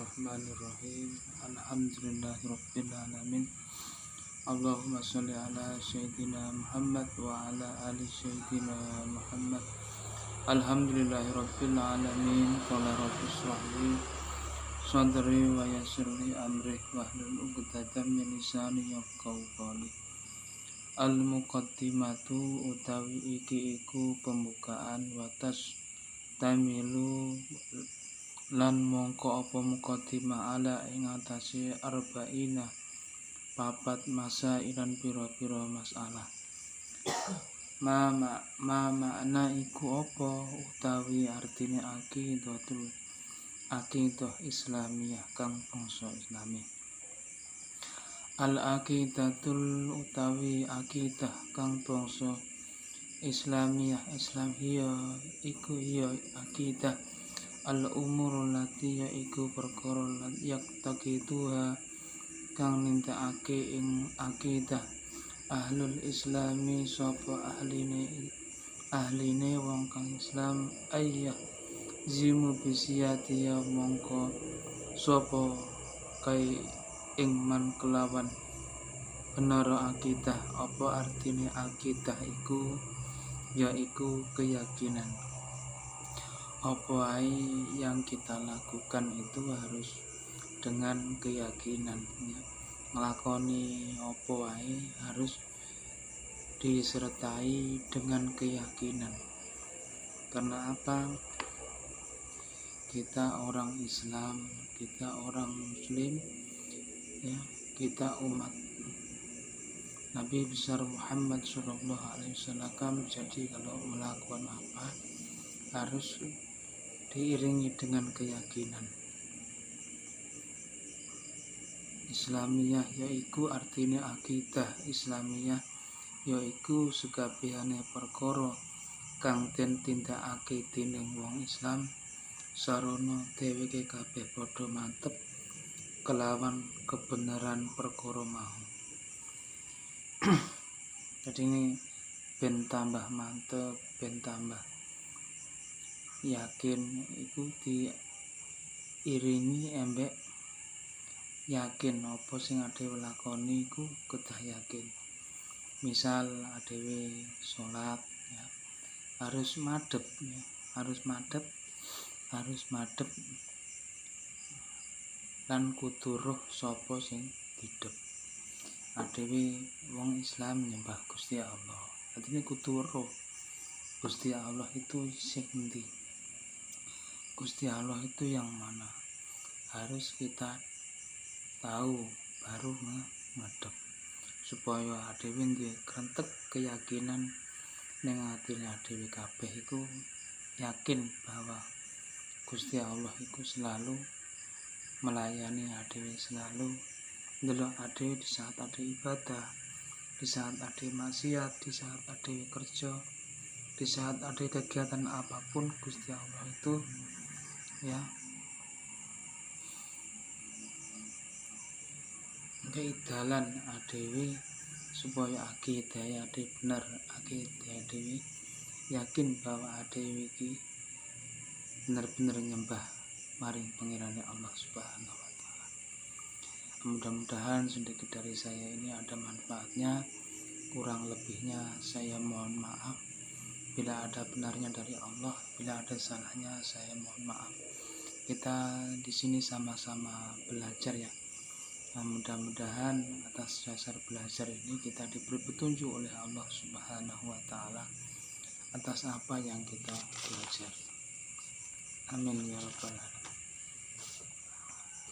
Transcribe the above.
Bismillahirrahmanirrahim. Alhamdulillahirabbil alamin. Allahumma sholli ala sayyidina Muhammad wa ala ali sayyidina Muhammad. Alhamdulillahirabbil alamin. Qala rabbi shrah li sadri wa yassir li amri wahlul 'uqdatam min lisani yafqahu qawli. Al-muqaddimatu utawi iki iku pembukaan watas tamilu lan mongko apa muqaddimah ala ing atase arba'ina papat masa ilan pira-pira masalah. Makna iku apa utawi artine aqidah Islamiyah kang bangsa Islami. Al-aqidatul utawi aqidah kang bangsa Islamiyah iku aqidah al-umur lati yaiku perkara yak taqiduha kang nintakake ing aqidah ahlul islami sapa ahline wong kang Islam ayyah zimu bisiyati ya mongko sapa kai ing man kelawan bener akidah. Apa artine akidah iku yaiku keyakinan. Apa ae yang kita lakukan itu harus dengan keyakinan, ngelakoni apa ae harus disertai dengan keyakinan. Karena apa? Kita orang Islam, kita orang Muslim, ya, kita umat Nabi besar Muhammad SAW. Jadi kalau melakukan apa harus diiringi dengan keyakinan. Islamiyah yaiku artinya akidah. Islamiyah yaiku sekabehane perkara kang den tindakake dening wong Islam sarana dheweke kabeh padha mantep kelawan kebenaran perkara mau. Jadi ini ben tambah mantep, ben tambah yakin iku diiringi embek yakin apa sing adewe lakoni iku kedah yakin. Misal adewe salat, ya, harus madhep lan kudu roh sapa sing didhep. Adewe wong Islam nyembah Gusti Allah, artinya kudu roh Gusti Allah itu sing endi, Gusti Allah itu yang mana, harus kita tahu baru ngadep supaya adewe duwe krentek keyakinan ning atine adewe kabeh iku yakin bahwa Gusti Allah iku selalu melayani adewe, selalu ndelok adewe di saat adewe ibadah, di saat adewe maksiat, di saat adewe kerja, di saat adewe kegiatan apapun. Gusti Allah itu ya keidalan adewe supaya akidah adewe bener, akidah adewe yakin bahwa adewe iki bener-bener nyembah maring pengirane Allah Subhanahu wa taala. Mudah-mudahan sedikit dari saya ini ada manfaatnya. Kurang lebihnya saya mohon maaf. Bila ada benarnya dari Allah, bila ada salahnya saya mohon maaf. Kita di sini sama-sama belajar, ya. Nah, mudah-mudahan atas dasar belajar ini kita diberi petunjuk oleh Allah Subhanahu wa taala atas apa yang kita belajar. Amin ya rabbal alamin.